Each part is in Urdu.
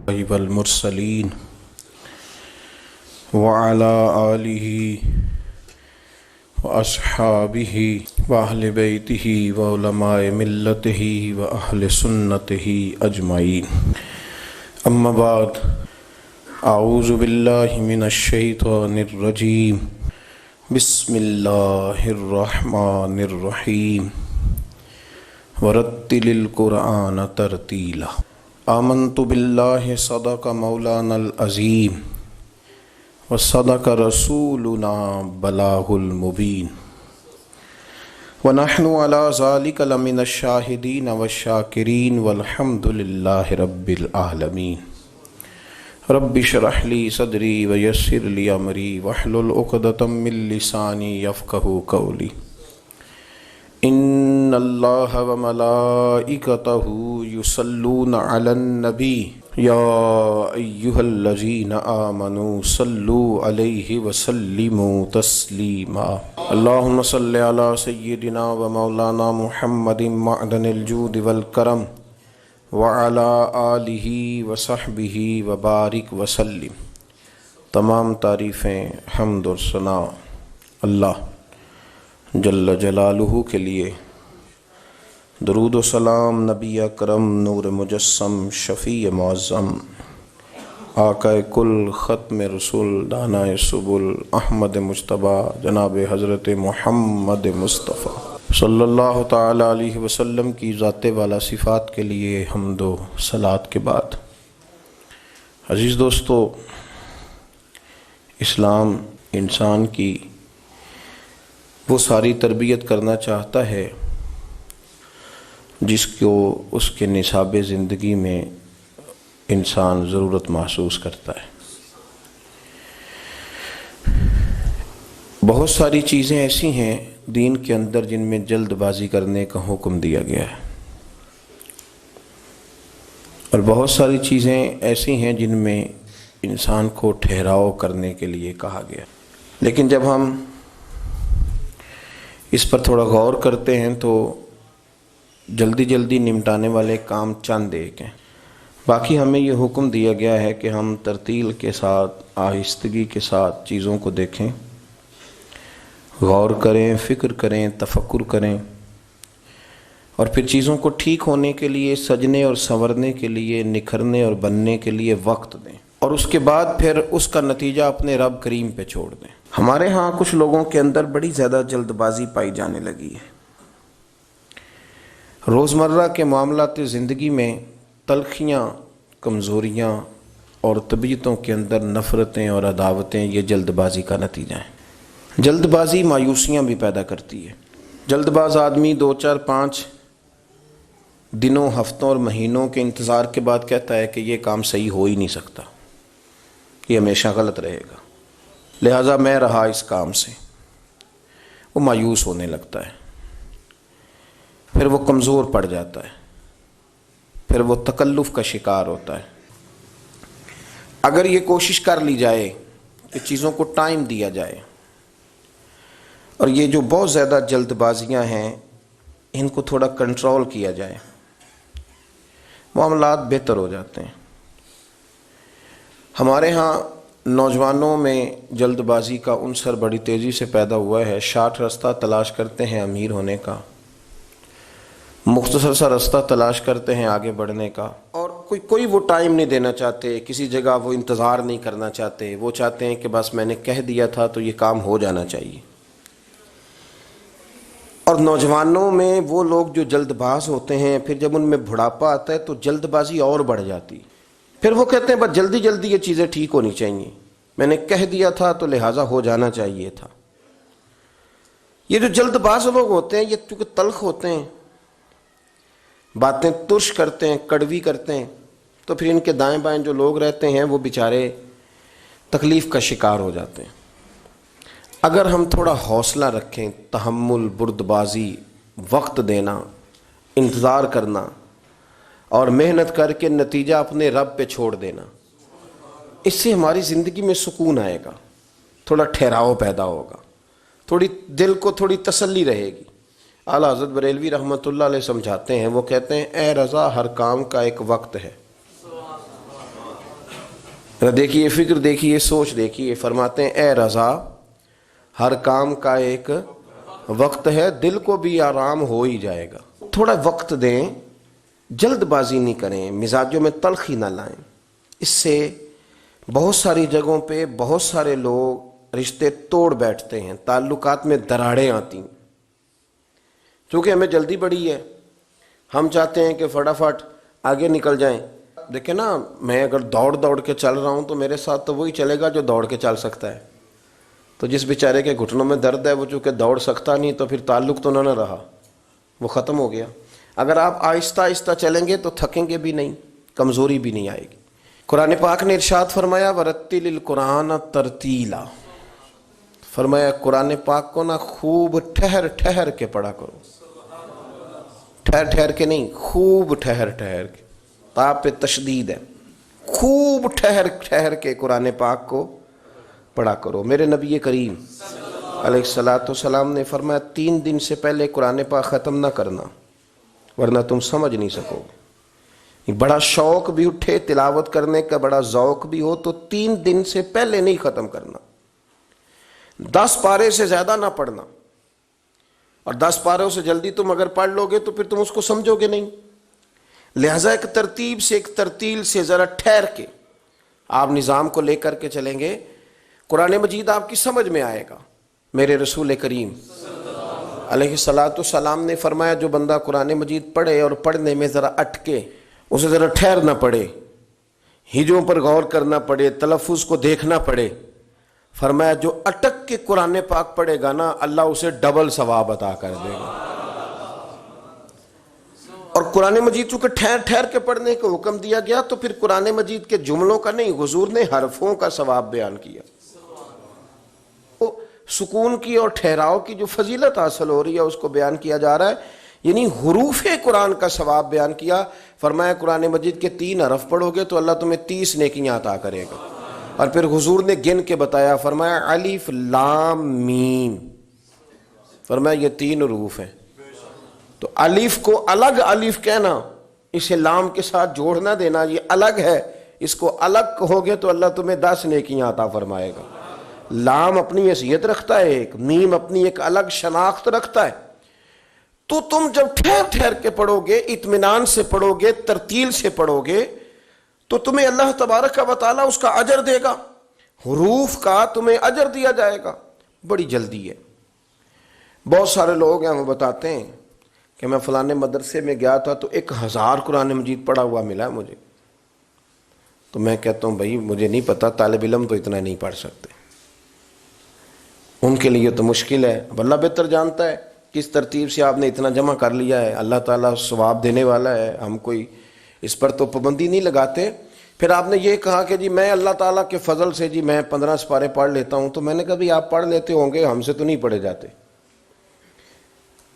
والمرسلین وعلى آلہ واصحابہ واہل بیتہ وعلماء ملتہ واہل سنتہ اجمعین، اما بعد، اعوذ باللہ من الشیطان الرجیم، بسم اللہ الرحمن الرحیم، ورتل القرآن ترتیلا۔ آمنت باللہ صدق مولانا العظیم وصدق رسولنا بلاغ المبین، ونحن علی ذلک لمن الشاہدین والشاکرین والحمد للہ رب العالمین۔ رب اشرح لی صدری ویسر لی امری واحلل عقدۃ من لسانی یفقہوا قولی۔ ان اللہ وملائکتہ یصلون علی النبی یا ایہا الذین آمنوا صلوا علیہ وسلموا تسلیما۔ اللہم صل علی سیدنا و مولانا محمد معدن الجود والکرم وعلی آلہ وصحبہ وبارک وسلم۔ تمام تعریفیں، حمد اور ثنا اللہ جل جلالہ کے لیے، درود و سلام نبی اکرم نور مجسم شفیع معظم آقا کل ختم رسول دانائے سبل احمد مجتبیٰ جناب حضرت محمد مصطفیٰ صلی اللہ تعالی علیہ وسلم کی ذات والا صفات کے لیے حمد و صلوات کے بعد، عزیز دوستو، اسلام انسان کی وہ ساری تربیت کرنا چاہتا ہے جس کو اس کے نصاب زندگی میں انسان ضرورت محسوس کرتا ہے۔ بہت ساری چیزیں ایسی ہیں دین کے اندر جن میں جلد بازی کرنے کا حکم دیا گیا ہے، اور بہت ساری چیزیں ایسی ہیں جن میں انسان کو ٹھہراؤ کرنے کے لیے کہا گیا۔ لیکن جب ہم اس پر تھوڑا غور کرتے ہیں تو جلدی جلدی نمٹانے والے کام چند ایک ہیں، باقی ہمیں یہ حکم دیا گیا ہے کہ ہم ترتیل کے ساتھ، آہستگی کے ساتھ چیزوں کو دیکھیں، غور کریں، فکر کریں، تفکر کریں، اور پھر چیزوں کو ٹھیک ہونے کے لیے، سجنے اور سنورنے کے لیے، نکھرنے اور بننے کے لیے وقت دیں، اور اس کے بعد پھر اس کا نتیجہ اپنے رب کریم پہ چھوڑ دیں۔ ہمارے ہاں کچھ لوگوں کے اندر بڑی زیادہ جلد بازی پائی جانے لگی ہے۔ روزمرہ کے معاملات زندگی میں تلخیاں، کمزوریاں اور طبیعتوں کے اندر نفرتیں اور عداوتیں یہ جلد بازی کا نتیجہ ہیں۔ جلد بازی مایوسیاں بھی پیدا کرتی ہے۔ جلد باز آدمی 2، 4، 5 دنوں، ہفتوں اور مہینوں کے انتظار کے بعد کہتا ہے کہ یہ کام صحیح ہو ہی نہیں سکتا، یہ ہمیشہ غلط رہے گا، لہٰذا میں رہا اس کام سے۔ وہ مایوس ہونے لگتا ہے، پھر وہ کمزور پڑ جاتا ہے، پھر وہ تکلف کا شکار ہوتا ہے۔ اگر یہ کوشش کر لی جائے کہ چیزوں کو ٹائم دیا جائے اور یہ جو بہت زیادہ جلد بازیاں ہیں ان کو تھوڑا کنٹرول کیا جائے، معاملات بہتر ہو جاتے ہیں۔ ہمارے ہاں نوجوانوں میں جلد بازی کا عنصر بڑی تیزی سے پیدا ہوا ہے۔ شارٹ رستہ تلاش کرتے ہیں امیر ہونے کا، مختصر سا رستہ تلاش کرتے ہیں آگے بڑھنے کا، اور کوئی وہ ٹائم نہیں دینا چاہتے، کسی جگہ وہ انتظار نہیں کرنا چاہتے۔ وہ چاہتے ہیں کہ بس میں نے کہہ دیا تھا تو یہ کام ہو جانا چاہیے۔ اور نوجوانوں میں وہ لوگ جو جلد باز ہوتے ہیں، پھر جب ان میں بڑھاپا آتا ہے تو جلد بازی اور بڑھ جاتی، پھر وہ کہتے ہیں بس جلدی جلدی یہ چیزیں ٹھیک ہونی چاہیے، میں نے کہہ دیا تھا تو لہٰذا ہو جانا چاہیے تھا۔ یہ جو جلد باز لوگ ہوتے ہیں یہ چونکہ تلخ ہوتے ہیں، باتیں ترش کرتے ہیں، کڑوی کرتے ہیں، تو پھر ان کے دائیں بائیں جو لوگ رہتے ہیں وہ بیچارے تکلیف کا شکار ہو جاتے ہیں۔ اگر ہم تھوڑا حوصلہ رکھیں، تحمل، بردبازی، وقت دینا، انتظار کرنا اور محنت کر کے نتیجہ اپنے رب پہ چھوڑ دینا، اس سے ہماری زندگی میں سکون آئے گا، تھوڑا ٹھہراؤ پیدا ہوگا، تھوڑی دل کو تھوڑی تسلی رہے گی۔ اعلیٰ حضرت بریلوی رحمۃ اللہ علیہ سمجھاتے ہیں، وہ کہتے ہیں اے رضا، ہر کام کا ایک وقت ہے۔ دیکھیے فکر دیکھیے سوچ دیکھیے، فرماتے ہیں اے رضا ہر کام کا ایک وقت ہے، دل کو بھی آرام ہو ہی جائے گا، تھوڑا وقت دیں، جلد بازی نہیں کریں، مزاجوں میں تلخی نہ لائیں۔ اس سے بہت ساری جگہوں پہ بہت سارے لوگ رشتے توڑ بیٹھتے ہیں، تعلقات میں دراڑیں آتی ہیں، چونکہ ہمیں جلدی بڑی ہے، ہم چاہتے ہیں کہ فٹافٹ آگے نکل جائیں۔ دیکھیں نا، میں اگر دوڑ کے چل رہا ہوں تو میرے ساتھ تو وہی چلے گا جو دوڑ کے چل سکتا ہے، تو جس بیچارے کے گھٹنوں میں درد ہے وہ چونکہ دوڑ سکتا نہیں، تو پھر تعلق تو نہ رہا، وہ ختم ہو گیا۔ اگر آپ آہستہ آہستہ چلیں گے تو تھکیں گے بھی نہیں، کمزوری بھی نہیں آئے گی۔ قرآن پاک نے ارشاد فرمایا وَرَتِّلِ الْقُرْآنَ تَرْتِیلًا، فرمایا قرآن پاک کو نا خوب ٹھہر ٹھہر کے پڑھا کرو، ٹھہر ٹھہر کے نہیں، خوب ٹھہر ٹھہر کے، تاء پہ تشدید ہے، خوب ٹھہر ٹھہر کے قرآن پاک کو پڑھا کرو۔ میرے نبی کریم علیہ السلام نے فرمایا 3 دن سے پہلے قرآن پاک ختم نہ کرنا، ورنہ تم سمجھ نہیں سکو گے۔ بڑا شوق بھی اٹھے تلاوت کرنے کا، بڑا ذوق بھی ہو، تو 3 دن سے پہلے نہیں ختم کرنا، 10 پارے سے زیادہ نہ پڑھنا، اور 10 پاروں سے جلدی تم اگر پڑھ لو گے تو پھر تم اس کو سمجھو گے نہیں، لہذا ایک ترتیب سے، ایک ترتیل سے، ذرا ٹھہر کے آپ نظام کو لے کر کے چلیں گے، قرآن مجید آپ کی سمجھ میں آئے گا۔ میرے رسول کریم علیہ السلام نے فرمایا جو بندہ قرآن مجید پڑھے اور پڑھنے میں ذرا اٹکے، اسے ذرا ٹھہر نہ پڑے، ہجوں پر غور کرنا پڑے، تلفظ کو دیکھنا پڑے، فرمایا جو اٹک کے قرآن پاک پڑھے گا نا، اللہ اسے ڈبل ثواب عطا کر دے گا۔ اور قرآن مجید چونکہ ٹھہر ٹھہر کے پڑھنے کا حکم دیا گیا، تو پھر قرآن مجید کے جملوں کا نہیں، حضور نے حرفوں کا ثواب بیان کیا، سکون کی اور ٹھہراؤ کی جو فضیلت حاصل ہو رہی ہے اس کو بیان کیا جا رہا ہے، یعنی حروف قرآن کا ثواب بیان کیا۔ فرمایا قرآن مجید کے 3 حرف پڑھو گے تو اللہ تمہیں 30 نیکیاں عطا کرے گا، اور پھر حضور نے گن کے بتایا، فرمایا الف لام میم، فرمایا یہ 3 حروف ہیں، تو الف کو الگ الف کہنا، اسے لام کے ساتھ جوڑ نہ دینا، یہ الگ ہے، اس کو الگ کہو گے تو اللہ تمہیں 10 نیکیاں عطا فرمائے گا۔ لام اپنی حیثیت رکھتا ہے ایک، میم اپنی ایک الگ شناخت رکھتا ہے، تو تم جب ٹھہر ٹھہر کے پڑھو گے، اطمینان سے پڑھو گے، ترتیل سے پڑھو گے، تو تمہیں اللہ تبارک و تعالیٰ اس کا اجر دے گا، حروف کا تمہیں اجر دیا جائے گا۔ بڑی جلدی ہے، بہت سارے لوگ ہیں وہ بتاتے ہیں کہ میں فلانے مدرسے میں گیا تھا تو 1000 قرآن مجید پڑھا ہوا ملا مجھے، تو میں کہتا ہوں بھائی مجھے نہیں پتا، طالب علم تو اتنا نہیں پڑھ سکتے، ان کے لیے تو مشکل ہے، اب اللہ بہتر جانتا ہے کس ترتیب سے آپ نے اتنا جمع کر لیا ہے، اللہ تعالیٰ ثواب دینے والا ہے، ہم کوئی اس پر تو پابندی نہیں لگاتے۔ پھر آپ نے یہ کہا کہ جی میں اللہ تعالیٰ کے فضل سے جی میں 15 سپارے پڑھ لیتا ہوں، تو میں نے کہا بھی آپ پڑھ لیتے ہوں گے، ہم سے تو نہیں پڑھے جاتے۔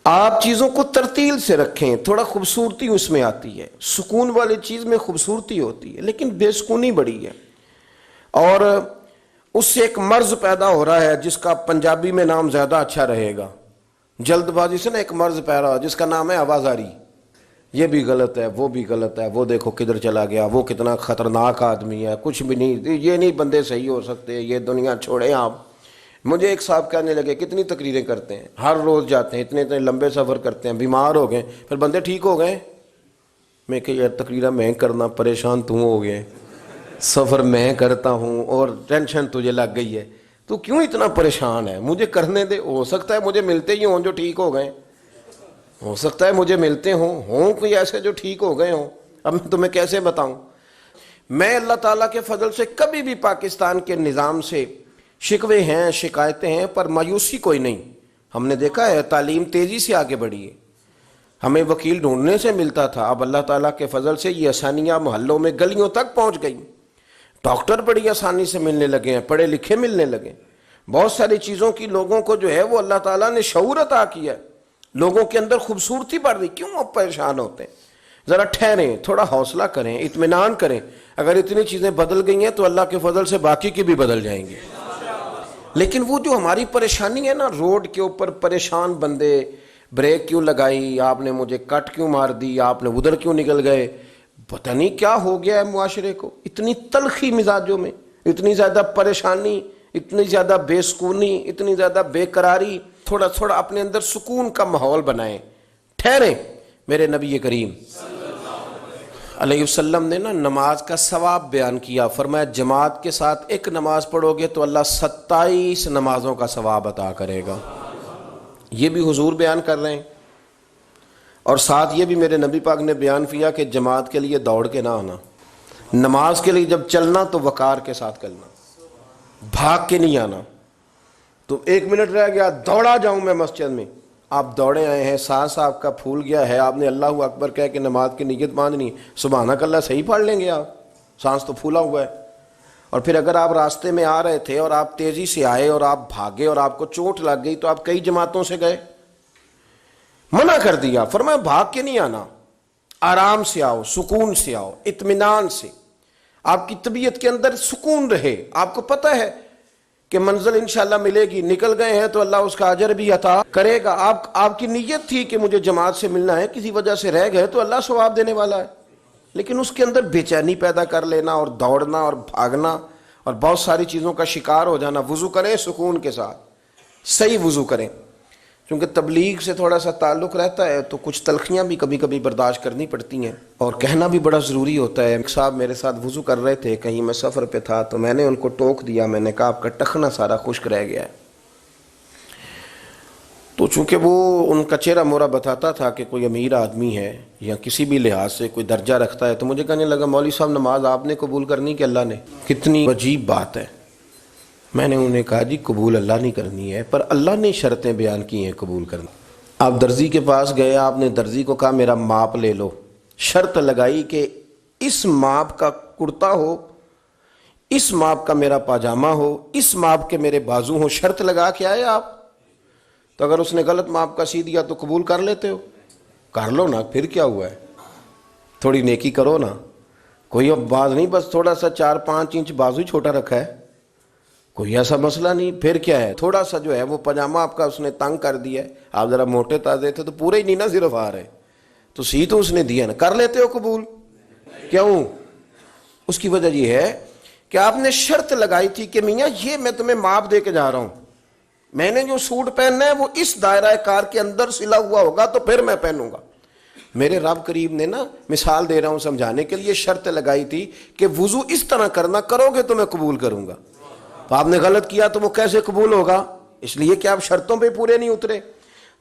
آپ چیزوں کو ترتیل سے رکھیں، تھوڑا خوبصورتی اس میں آتی ہے، سکون والی چیز میں خوبصورتی ہوتی ہے، لیکن بے سکونی بڑی ہے، اور اس سے ایک مرض پیدا ہو رہا ہے جس کا پنجابی میں نام زیادہ اچھا رہے گا، جلد بازی سے نا ایک مرض پیدا ہو جس کا نام ہے آوازاری، یہ بھی غلط ہے، وہ بھی غلط ہے، وہ دیکھو کدھر چلا گیا، وہ کتنا خطرناک آدمی ہے، کچھ بھی نہیں، یہ نہیں بندے صحیح ہو سکتے، یہ دنیا چھوڑیں آپ۔ مجھے ایک صاحب کہنے لگے کتنی تقریریں کرتے ہیں، ہر روز جاتے ہیں، اتنے اتنے لمبے سفر کرتے ہیں، بیمار ہو گئے، پھر بندے ٹھیک ہو گئے۔ میں کہ یار تقریریں میں کرنا، پریشان تم ہو گئے، سفر میں کرتا ہوں اور ٹینشن تجھے لگ گئی ہے، تو کیوں اتنا پریشان ہے، مجھے کرنے دے، ہو سکتا ہے مجھے ملتے ہی ہوں جو ٹھیک ہو گئے، ہو سکتا ہے مجھے ملتے ہوں کوئی ایسے جو ٹھیک ہو گئے ہوں، اب میں تمہیں کیسے بتاؤں۔ میں اللہ تعالیٰ کے فضل سے کبھی بھی پاکستان کے نظام سے شکوے ہیں، شکایتیں ہیں، پر مایوسی کوئی نہیں۔ ہم نے دیکھا ہے تعلیم تیزی سے آگے بڑھی ہے، ہمیں وکیل ڈھونڈنے سے ملتا تھا، اب اللہ تعالیٰ کے فضل سے یہ آسانیاں محلوں میں گلیوں تک پہنچ گئیں، ڈاکٹر بڑی آسانی سے ملنے لگے ہیں، پڑھے لکھے ملنے لگے، بہت ساری چیزوں کی لوگوں کو جو ہے وہ اللہ تعالیٰ نے شعور عطا کیا ہے، لوگوں کے اندر خوبصورتی بڑھ رہی۔ کیوں اب پریشان ہوتے ہیں؟ ذرا ٹھہریں، تھوڑا حوصلہ کریں، اطمینان کریں، اگر اتنی چیزیں بدل گئی ہیں تو اللہ کے فضل سے باقی کی بھی بدل جائیں گی۔ لیکن وہ جو ہماری پریشانی ہے نا، روڈ کے اوپر پریشان بندے، بریک کیوں لگائی آپ نے، مجھے کٹ کیوں مار دی آپ نے، ادھر کیوں نکل گئے، پتہ نہیں کیا ہو گیا ہے معاشرے کو، اتنی تلخی مزاجوں میں، اتنی زیادہ پریشانی، اتنی زیادہ بے سکونی، اتنی زیادہ بے قراری۔ تھوڑا تھوڑا اپنے اندر سکون کا ماحول بنائیں، ٹھہریں۔ میرے نبی کریم علیہ وسلم نے نماز کا ثواب بیان کیا، فرمایا جماعت کے ساتھ ایک نماز پڑھو گے تو اللہ 27 نمازوں کا ثواب عطا کرے گا۔ یہ بھی حضور بیان کر رہے ہیں، اور ساتھ یہ بھی میرے نبی پاک نے بیان کیا کہ جماعت کے لیے دوڑ کے نہ آنا، نماز کے لیے جب چلنا تو وقار کے ساتھ چلنا، بھاگ کے نہیں آنا۔ تو 1 منٹ رہ گیا دوڑا جاؤں میں مسجد میں، آپ دوڑے آئے ہیں، سانس آپ کا پھول گیا ہے، آپ نے اللہ اکبر کہہ کے نماز کی نیت باندھنی، سبحانک اللہ صحیح پڑھ لیں گے آپ، سانس تو پھولا ہوا ہے۔ اور پھر اگر آپ راستے میں آ رہے تھے اور آپ تیزی سے آئے اور آپ بھاگے اور آپ کو چوٹ لگ گئی تو آپ کئی جماعتوں سے گئے، منع کر دیا، فرمایا بھاگ کے نہیں آنا، آرام سے آؤ، سکون سے آؤ، اطمینان سے، آپ کی طبیعت کے اندر سکون رہے، آپ کو پتہ ہے کہ منزل انشاءاللہ ملے گی، نکل گئے ہیں تو اللہ اس کا اجر بھی عطا کرے گا۔ آپ کی نیت تھی کہ مجھے جماعت سے ملنا ہے، کسی وجہ سے رہ گئے تو اللہ ثواب دینے والا ہے، لیکن اس کے اندر بے چینی پیدا کر لینا اور دوڑنا اور بھاگنا اور بہت ساری چیزوں کا شکار ہو جانا۔ وضو کریں سکون کے ساتھ، صحیح وضو کریں، کیونکہ تبلیغ سے تھوڑا سا تعلق رہتا ہے تو کچھ تلخیاں بھی کبھی کبھی برداشت کرنی پڑتی ہیں، اور کہنا بھی بڑا ضروری ہوتا ہے۔ ایک صاحب میرے ساتھ وضو کر رہے تھے، کہیں میں سفر پہ تھا تو میں نے ان کو ٹوک دیا، میں نے کہا آپ کا ٹخنا سارا خشک رہ گیا ہے۔ تو چونکہ وہ ان کا چہرہ مورا بتاتا تھا کہ کوئی امیر آدمی ہے یا کسی بھی لحاظ سے کوئی درجہ رکھتا ہے، تو مجھے کہنے لگا مولوی صاحب نماز آپ نے قبول کرنی کہ اللہ نے؟ کتنی عجیب بات ہے۔ میں نے انہیں کہا جی قبول اللہ نہیں کرنی ہے، پر اللہ نے شرطیں بیان کی ہیں قبول کرنی۔ آپ درزی کے پاس گئے، آپ نے درزی کو کہا میرا ماپ لے لو، شرط لگائی کہ اس ماپ کا کرتا ہو، اس ماپ کا میرا پاجامہ ہو، اس ماپ کے میرے بازو ہو، شرط لگا کے آئے آپ۔ تو اگر اس نے غلط ماپ کا سی دیا تو قبول کر لیتے ہو؟ کر لو نا، پھر کیا ہوا ہے، تھوڑی نیکی کرو نا، کوئی اب باز نہیں، بس تھوڑا سا 4-5 انچ بازو چھوٹا رکھا ہے، کوئی ایسا مسئلہ نہیں، پھر کیا ہے، تھوڑا سا جو ہے وہ پاجامہ آپ کا اس نے تنگ کر دیا ہے، آپ ذرا موٹے تازے تھے تو پورے ہی نہیں نا صرف آ رہے، تو سی تو اس نے دیا نا، کر لیتے ہو قبول؟ کیوں؟ اس کی وجہ یہ ہے کہ آپ نے شرط لگائی تھی کہ میاں یہ میں تمہیں ماپ دے کے جا رہا ہوں، میں نے جو سوٹ پہننا ہے وہ اس دائرہ کار کے اندر سلا ہوا ہوگا تو پھر میں پہنوں گا۔ میرے رب کریم نے مثال دے رہا ہوں سمجھانے کے لیے، شرط لگائی تھی کہ وضو اس طرح کرنا، کرو گے تو میں قبول کروں گا۔ تو آپ نے غلط کیا تو وہ کیسے قبول ہوگا؟ اس لیے کہ آپ شرطوں پہ پورے نہیں اترے۔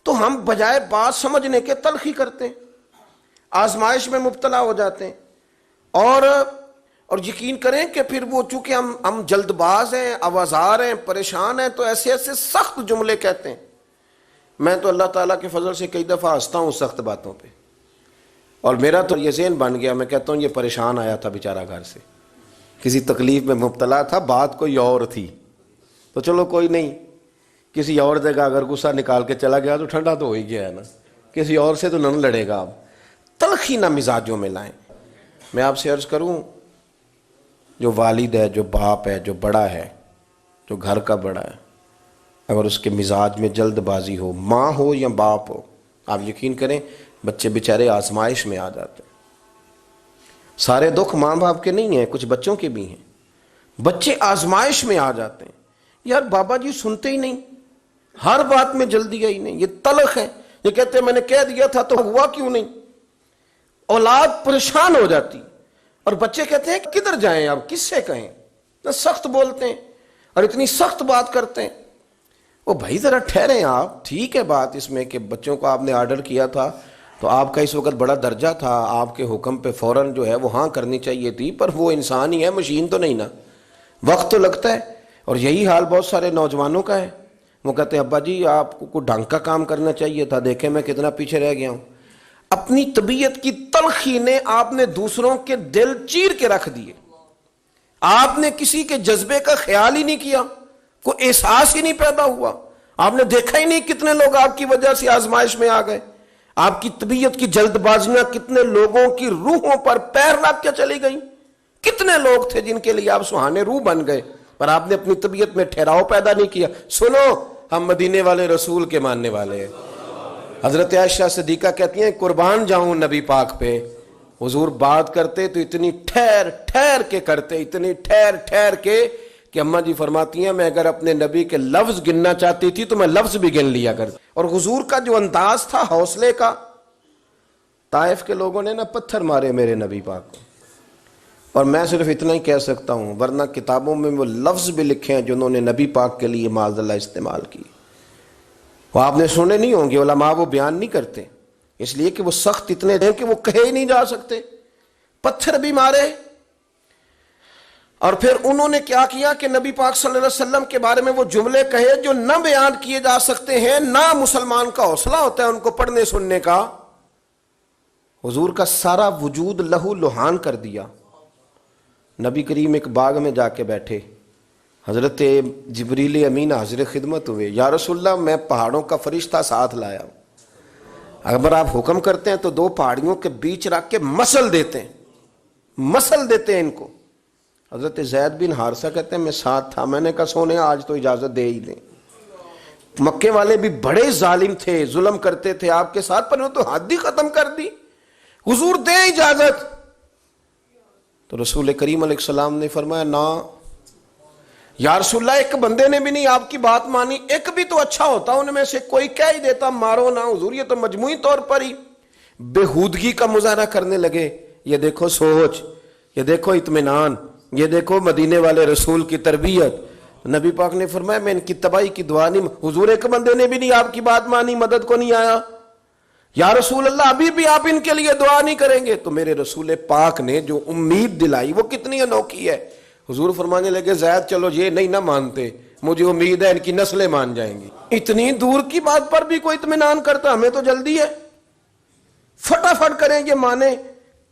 تو ہم بجائے بات سمجھنے کے تلخی کرتے ہیں، آزمائش میں مبتلا ہو جاتے ہیں، اور یقین کریں کہ پھر وہ چونکہ ہم جلد باز ہیں، آوازار ہیں، پریشان ہیں، تو ایسے ایسے سخت جملے کہتے ہیں۔ میں تو اللہ تعالیٰ کے فضل سے کئی دفعہ ہنستا ہوں سخت باتوں پہ، اور میرا تو یہ ذہن بن گیا، میں کہتا ہوں یہ پریشان آیا تھا بیچارہ گھر سے، کسی تکلیف میں مبتلا تھا، بات کوئی اور تھی، تو چلو کوئی نہیں، کسی اور جگہ اگر غصہ نکال کے چلا گیا تو ٹھنڈا تو ہو ہی گیا ہے نا، کسی اور سے تو نہ لڑے گا۔ اب تلخی نہ مزاجوں میں لائیں۔ میں آپ سے عرض کروں، جو والد ہے، جو باپ ہے، جو بڑا ہے، جو گھر کا بڑا ہے، اگر اس کے مزاج میں جلد بازی ہو، ماں ہو یا باپ ہو، آپ یقین کریں بچے بیچارے آزمائش میں آ جاتے ہیں۔ سارے دکھ ماں باپ کے نہیں ہیں، کچھ بچوں کے بھی ہیں، بچے آزمائش میں آ جاتے ہیں، یار بابا جی سنتے ہی نہیں، ہر بات میں جلدی ہی نہیں، یہ تلخ ہے، یہ کہتے ہیں میں نے کہہ دیا تھا تو ہوا کیوں نہیں۔ اولاد پریشان ہو جاتی، اور بچے کہتے ہیں کدھر جائیں آپ، کس سے کہیں، اتنا سخت بولتے ہیں اور اتنی سخت بات کرتے ہیں۔ وہ بھائی ذرا ٹھہریں آپ، ٹھیک ہے بات اس میں کہ بچوں کو آپ نے آرڈر کیا تھا تو آپ کا اس وقت بڑا درجہ تھا، آپ کے حکم پہ فوراً جو ہے وہ ہاں کرنی چاہیے تھی، پر وہ انسان ہی ہے، مشین تو نہیں نا، وقت تو لگتا ہے۔ اور یہی حال بہت سارے نوجوانوں کا ہے، وہ کہتے ہیں ابا جی آپ کو کوئی ڈھنگ کا کام کرنا چاہیے تھا، دیکھیں میں کتنا پیچھے رہ گیا ہوں۔ اپنی طبیعت کی تلخی نے آپ نے دوسروں کے دل چیر کے رکھ دیے، آپ نے کسی کے جذبے کا خیال ہی نہیں کیا، کوئی احساس ہی نہیں پیدا ہوا، آپ نے دیکھا ہی نہیں کتنے لوگ آپ کی وجہ سے آزمائش میں آ گئے، آپ کی طبیعت کی جلد بازیاں کتنے لوگوں کی روحوں پر پیر رکھ کے چلی گئیں، کتنے لوگ تھے جن کے لیے آپ سہانے روح بن گئے، پر آپ نے اپنی طبیعت میں ٹھہراؤ پیدا نہیں کیا۔ سنو، ہم مدینے والے رسول کے ماننے والے ہیں۔ حضرت عائشہ صدیقہ کہتی ہیں قربان جاؤں نبی پاک پہ، حضور بات کرتے تو اتنی ٹھہر ٹھہر کے کرتے، اتنی ٹھہر ٹھہر کے کہ اماں جی فرماتی ہیں میں اگر اپنے نبی کے لفظ گننا چاہتی تھی تو میں لفظ بھی گن لیا کرتی. اور حضور کا جو انداز تھا حوصلے کا، طائف کے لوگوں نے نا پتھر مارے میرے نبی پاک کو، اور میں صرف اتنا ہی کہہ سکتا ہوں، ورنہ کتابوں میں وہ لفظ بھی لکھے ہیں جنہوں نے نبی پاک کے لیے معاذ اللہ استعمال کی. وہ آپ نے سنے نہیں ہوں گے، علماء وہ بیان نہیں کرتے اس لیے کہ وہ سخت اتنے ہیں کہ وہ کہے ہی نہیں جا سکتے. پتھر بھی مارے، اور پھر انہوں نے کیا کیا کہ نبی پاک صلی اللہ علیہ وسلم کے بارے میں وہ جملے کہے جو نہ بیان کیے جا سکتے ہیں، نہ مسلمان کا حوصلہ ہوتا ہے ان کو پڑھنے سننے کا. حضور کا سارا وجود لہو لہان کر دیا. نبی کریم ایک باغ میں جا کے بیٹھے، حضرت جبریل امین حاضر خدمت ہوئے، یا رسول اللہ میں پہاڑوں کا فرشتہ ساتھ لایا ہوں، اگر آپ حکم کرتے ہیں تو 2 پہاڑیوں کے بیچ رکھ کے مسل دیتے ہیں ان کو. حضرت زید بن حارثہ کہتے ہیں میں ساتھ تھا، میں نے کہا سونے آج تو اجازت دے ہی دیں. مکے والے بھی بڑے ظالم تھے، ظلم کرتے تھے آپ کے ساتھ، پر وہ تو حد ہی ختم کر دی. حضور دے اجازت. تو رسول کریم علیہ السلام نے فرمایا نا یا رسول اللہ، ایک بندے نے بھی نہیں آپ کی بات مانی، ایک بھی تو اچھا ہوتا ان میں سے، کوئی کہہ ہی دیتا مارو نا. حضور یہ تو مجموعی طور پر ہی بےہودگی کا مظاہرہ کرنے لگے. یہ دیکھو سوچ، یہ دیکھو اطمینان، یہ دیکھو مدینے والے رسول کی تربیت. نبی پاک نے فرمایا میں ان کی تباہی کی دعا نہیں. حضور ایک بندے نے بھی نہیں آپ کی بات مانی، مدد کو نہیں آیا. یا رسول اللہ ابھی بھی آپ ان کے لیے دعا نہیں کریں گے؟ تو میرے رسول پاک نے جو امید دلائی وہ کتنی انوکھی ہے. حضور فرمانے لگے زید چلو یہ نہیں نہ مانتے، مجھے امید ہے ان کی نسلیں مان جائیں گی. اتنی دور کی بات پر بھی کوئی اطمینان کرتا، ہمیں تو جلدی ہے، فٹافٹ کریں گے مانے.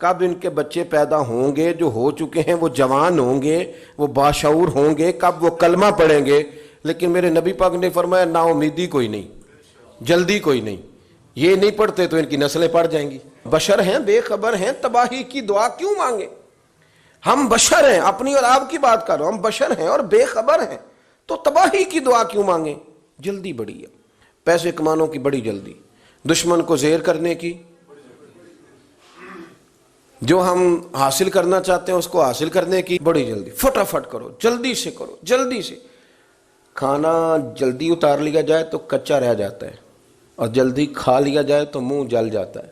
کب ان کے بچے پیدا ہوں گے، جو ہو چکے ہیں وہ جوان ہوں گے، وہ باشعور ہوں گے، کب وہ کلمہ پڑھیں گے. لیکن میرے نبی پاک نے فرمایا نا امیدی کوئی نہیں، جلدی کوئی نہیں. یہ نہیں پڑھتے تو ان کی نسلیں پڑ جائیں گی. بشر ہیں، بے خبر ہیں، تباہی کی دعا کیوں مانگے؟ ہم بشر ہیں، اپنی اور آپ کی بات کر رہا ہوں، ہم بشر ہیں اور بے خبر ہیں، تو تباہی کی دعا کیوں مانگیں؟ جلدی بڑی ہے، پیسے کمانوں کی بڑی جلدی، دشمن کو زیر کرنے کی، جو ہم حاصل کرنا چاہتے ہیں اس کو حاصل کرنے کی بڑی جلدی. فٹافٹ کرو، جلدی سے کرو، جلدی سے. کھانا جلدی اتار لیا جائے تو کچا رہ جاتا ہے، اور جلدی کھا لیا جائے تو منہ جل جاتا ہے.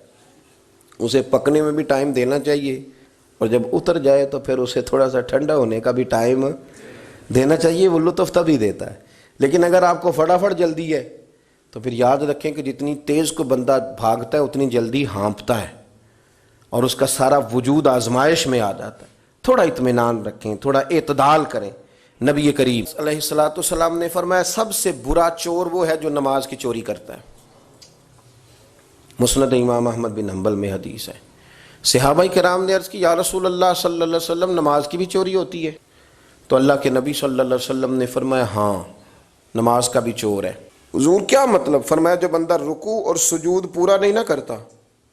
اسے پکنے میں بھی ٹائم دینا چاہیے، اور جب اتر جائے تو پھر اسے تھوڑا سا ٹھنڈا ہونے کا بھی ٹائم دینا چاہیے. وہ لطف تبھی دیتا ہے. لیکن اگر آپ کو فٹافٹ جلدی ہے تو پھر یاد رکھیں کہ جتنی تیز کو بندہ بھاگتا ہے اتنی جلدی ہانپتا ہے، اور اس کا سارا وجود آزمائش میں آ جاتا ہے. تھوڑا اطمینان رکھیں، تھوڑا اعتدال کریں. نبی کریم علیہ الصلوۃ والسلام نے فرمایا سب سے برا چور وہ ہے جو نماز کی چوری کرتا ہے. مسند امام احمد بن حنبل میں حدیث ہے. صحابہ کرام نے عرض کی یا رسول اللہ صلی اللہ علیہ وسلم نماز کی بھی چوری ہوتی ہے؟ تو اللہ کے نبی صلی اللہ علیہ وسلم نے فرمایا ہاں نماز کا بھی چور ہے. حضور کیا مطلب؟ فرمایا جو بندہ رکوع اور سجود پورا نہیں نہ کرتا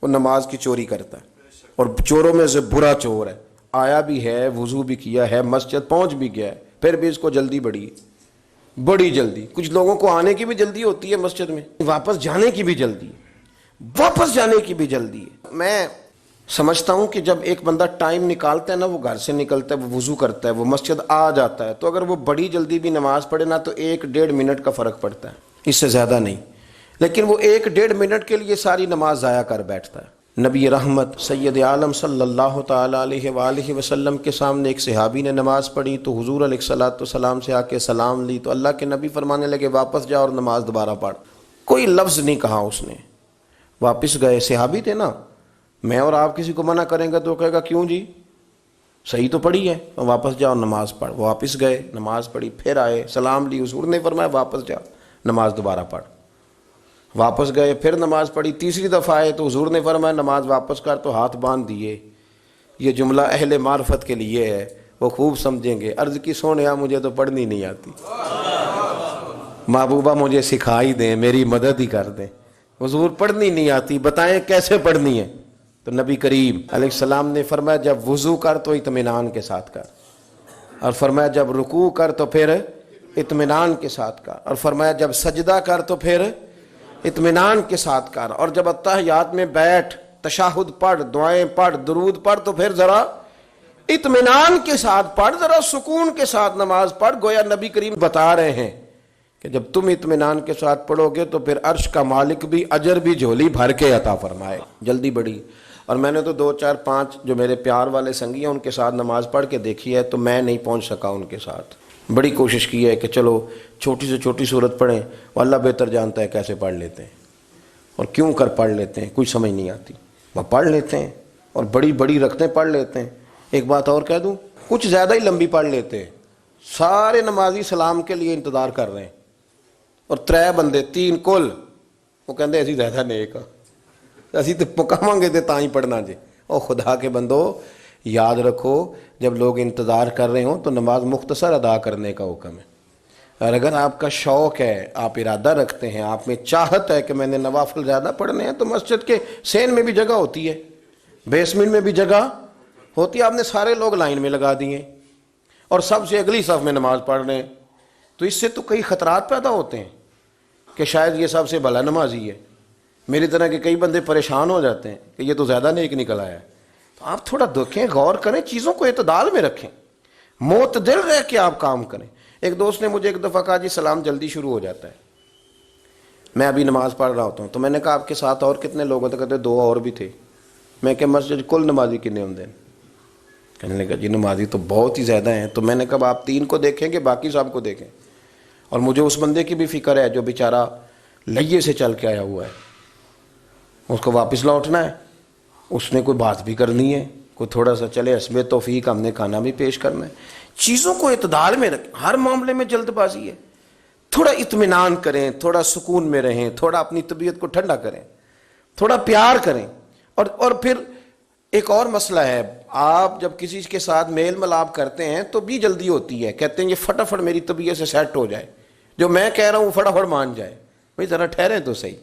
وہ نماز کی چوری کرتا ہے، اور چوروں میں سے برا چور ہے. آیا بھی ہے، وضو بھی کیا ہے، مسجد پہنچ بھی گیا ہے، پھر بھی اس کو جلدی بڑی جلدی. کچھ لوگوں کو آنے کی بھی جلدی ہوتی ہے مسجد میں، واپس جانے کی بھی جلدی ہے. میں سمجھتا ہوں کہ جب ایک بندہ ٹائم نکالتا ہے نا، وہ گھر سے نکلتا ہے، وہ وضو کرتا ہے، وہ مسجد آ جاتا ہے، تو اگر وہ بڑی جلدی بھی نماز پڑھے نا تو 1-1.5 منٹ کا فرق پڑتا ہے، اس سے زیادہ نہیں. لیکن وہ 1-1.5 منٹ کے لیے ساری نماز ضائع کر بیٹھتا ہے. نبی رحمت سید عالم صلی اللہ تعالی علیہ وآلہ وسلم کے سامنے ایک صحابی نے نماز پڑھی تو حضور علیہ الصلوۃ والسلام سے آ کے سلام لی تو اللہ کے نبی فرمانے لگے واپس جا اور نماز دوبارہ پڑھ. کوئی لفظ نہیں کہا اس نے، واپس گئے. صحابی تھے نا، میں اور آپ کسی کو منع کریں گے تو کہے گا کیوں جی، صحیح تو پڑھی ہے، واپس جاؤ نماز پڑھ. واپس گئے، نماز پڑھی، پھر آئے، سلام لی. حضور نے فرمایا واپس جاؤ نماز دوبارہ پڑھ. واپس گئے، پھر نماز پڑھی. تیسری دفعہ آئے تو حضور نے فرمایا نماز واپس کر، تو ہاتھ باندھ دیے. یہ جملہ اہل معرفت کے لیے ہے، وہ خوب سمجھیں گے. عرض کی سونیا مجھے تو پڑھنی نہیں آتی، محبوبہ مجھے سکھا ہی دیں، میری مدد ہی کر دیں. حضور پڑھنی نہیں آتی، بتائیں کیسے پڑھنی ہے؟ تو نبی کریم علیہ السلام نے فرمایا جب وضو کر تو اطمینان کے ساتھ کر، اور فرمایا جب رکوع کر تو پھر اطمینان کے ساتھ کر، اور فرمایا جب سجدہ کر تو پھر اطمینان کے ساتھ کر، اور جب اتحیات میں بیٹھ تشہد پڑھ، دعائیں پڑھ، درود پڑھ، تو پھر ذرا اطمینان کے ساتھ پڑھ، ذرا سکون کے ساتھ نماز پڑھ۔ گویا نبی کریم بتا رہے ہیں کہ جب تم اطمینان کے ساتھ پڑھو گے تو پھر عرش کا مالک بھی اجر بھی جھولی بھر کے عطا فرمائے۔ جلدی بڑی، اور میں نے تو 2 4 5 جو میرے پیار والے سنگی ہیں ان کے ساتھ نماز پڑھ کے دیکھی ہے، تو میں نہیں پہنچ سکا ان کے ساتھ۔ بڑی کوشش کی ہے کہ چلو چھوٹی سے چھوٹی صورت پڑھیں، وہ اللہ بہتر جانتا ہے کیسے پڑھ لیتے ہیں اور کیوں کر پڑھ لیتے ہیں، کوئی سمجھ نہیں آتی، وہ پڑھ لیتے ہیں اور بڑی بڑی رکھتے پڑھ لیتے ہیں۔ ایک بات اور کہہ دوں، کچھ زیادہ ہی لمبی پڑھ لیتے ہیں، سارے نمازی سلام کے لیے انتظار کر رہے ہیں اور 3 بندے 3 کل وہ کہتے ہیں اسی زیادہ نیک ہاں، اسی تو پکاواں گے تے تاں ہی پڑھنا جے۔ او خدا کے بندو، یاد رکھو جب لوگ انتظار کر رہے ہوں تو نماز مختصر ادا کرنے کا حکم ہے، اور اگر آپ کا شوق ہے، آپ ارادہ رکھتے ہیں، آپ میں چاہت ہے کہ میں نے نوافل زیادہ پڑھنے ہیں، تو مسجد کے سین میں بھی جگہ ہوتی ہے، بیسمنٹ میں بھی جگہ ہوتی ہے، آپ نے سارے لوگ لائن میں لگا دیے اور سب سے اگلی صف میں نماز پڑھ رہے ہیں، تو اس سے تو کئی خطرات پیدا ہوتے ہیں کہ شاید یہ سب سے بھلا نمازی ہے۔ میری طرح کے کئی بندے پریشان ہو جاتے ہیں کہ یہ تو زیادہ نیک نکل آیا ہے۔ تو آپ تھوڑا دیکھیں، غور کریں، چیزوں کو اعتدال میں رکھیں، معتدل رہ کے آپ کام کریں۔ ایک دوست نے مجھے ایک دفعہ کہا جی سلام جلدی شروع ہو جاتا ہے، میں ابھی نماز پڑھ رہا ہوتا ہوں، تو میں نے کہا آپ کے ساتھ اور کتنے لوگ ہوتے؟ کہتے 2 اور بھی تھے۔ میں کہ مسجد کل نمازی کتنے ہوں؟ کہنے لگا جی نمازی تو بہت ہی زیادہ ہیں۔ تو میں نے کہا آپ 3 کو دیکھیں گے، باقی سب کو دیکھیں، اور مجھے اس بندے کی بھی فکر ہے جو بیچارہ لئیے سے چل کے آیا ہوا ہے، اس کو واپس لوٹنا ہے، اس نے کوئی بات بھی کرنی ہے، کوئی تھوڑا سا چلے حسب توفیق ہم نے کھانا بھی پیش کرنا ہے۔ چیزوں کو اعتدال میں رکھیں، ہر معاملے میں جلد بازی ہے، تھوڑا اطمینان کریں، تھوڑا سکون میں رہیں، تھوڑا اپنی طبیعت کو ٹھنڈا کریں، تھوڑا پیار کریں۔ اور پھر ایک اور مسئلہ ہے، آپ جب کسی کے ساتھ میل ملاپ کرتے ہیں تو بھی جلدی ہوتی ہے، کہتے ہیں یہ فٹافٹ میری طبیعت سے سیٹ ہو جائے، جو میں کہہ رہا ہوں فٹافٹ مان جائے۔ بھئی ذرا ٹھہریں تو صحیح،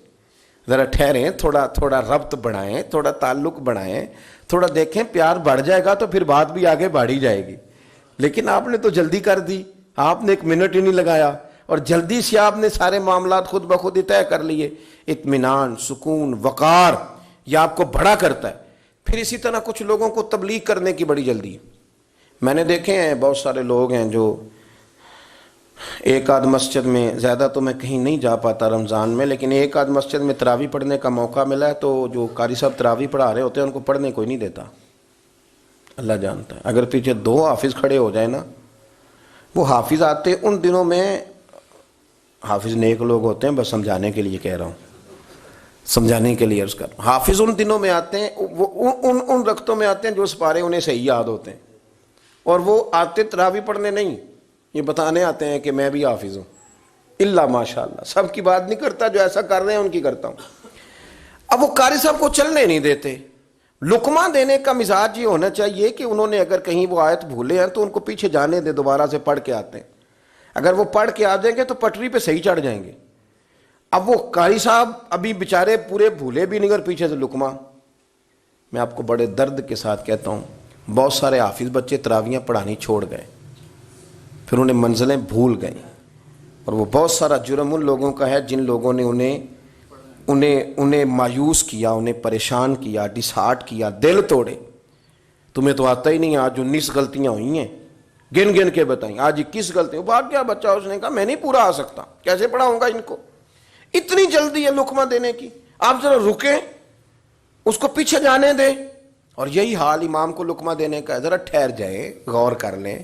ذرا ٹھہریں، تھوڑا ربط بڑھائیں، تھوڑا تعلق بڑھائیں، تھوڑا دیکھیں، پیار بڑھ جائے گا تو پھر بات بھی آگے بڑھی جائے گی۔ لیکن آپ نے تو جلدی کر دی، آپ نے 1 منٹ ہی نہیں لگایا اور جلدی سے آپ نے سارے معاملات خود بخود ہی طے کر لیے۔ اطمینان، سکون، وقار، یہ آپ کو بڑا کرتا ہے۔ پھر اسی طرح کچھ لوگوں کو تبلیغ کرنے کی بڑی جلدی ہے۔ میں نے دیکھے ہیں بہت سارے لوگ ہیں جو ایک آدھ مسجد میں، زیادہ تو میں کہیں نہیں جا پاتا رمضان میں، لیکن ایک آدھ مسجد میں تراویح پڑھنے کا موقع ملا ہے تو جو قاری صاحب تراویح پڑھا رہے ہوتے ہیں ان کو پڑھنے کوئی نہیں دیتا، اللہ جانتا ہے۔ اگر پیچھے 2 حافظ کھڑے ہو جائیں نا، وہ حافظ آتے ان دنوں میں، حافظ نیک لوگ ہوتے ہیں، بس سمجھانے کے لیے کہہ رہا ہوں، سمجھانے کے لیے عرض کر رہا ہوں، حافظ ان دنوں میں آتے ہیں، وہ ان رکعتوں میں آتے ہیں جو سپارے انہیں صحیح یاد ہوتے ہیں، اور وہ آتے تراویح پڑھنے نہیں، یہ بتانے آتے ہیں کہ میں بھی حافظ ہوں، اللہ ماشاءاللہ، سب کی بات نہیں کرتا، جو ایسا کر رہے ہیں ان کی کرتا ہوں۔ اب وہ قاری صاحب کو چلنے نہیں دیتے۔ لقمہ دینے کا مزاج یہ ہونا چاہیے کہ انہوں نے اگر کہیں وہ آیت بھولے ہیں تو ان کو پیچھے جانے دے، دوبارہ سے پڑھ کے آتے ہیں، اگر وہ پڑھ کے آ جائیں گے تو پٹری پہ صحیح چڑھ جائیں گے۔ اب وہ قاری صاحب ابھی بیچارے پورے بھولے بھی نہیں اور پیچھے سے لقمہ۔ میں آپ کو بڑے درد کے ساتھ کہتا ہوں، بہت سارے حافظ بچے تراویحیں پڑھانی چھوڑ گئے، پھر انہیں منزلیں بھول گئیں، اور وہ بہت سارا جرم ان لوگوں کا ہے جن لوگوں نے انہیں مایوس کیا، انہیں پریشان کیا، ڈسہارٹ کیا، دل توڑے۔ تمہیں تو آتا ہی نہیں، آج 19 غلطیاں ہوئی ہیں، گن گن کے بتائیں، آج 21 غلطیاں۔ بات کیا بچہ، اس نے کہا میں نہیں پورا آ سکتا، کیسے پڑھاؤں گا ان کو؟ اتنی جلدی ہے لقمہ دینے کی، آپ ذرا رکیں، اس کو پیچھے جانے دیں۔ اور یہی حال امام کو لقمہ دینے کا ہے، ذرا ٹھہر جائیں، غور کر لیں۔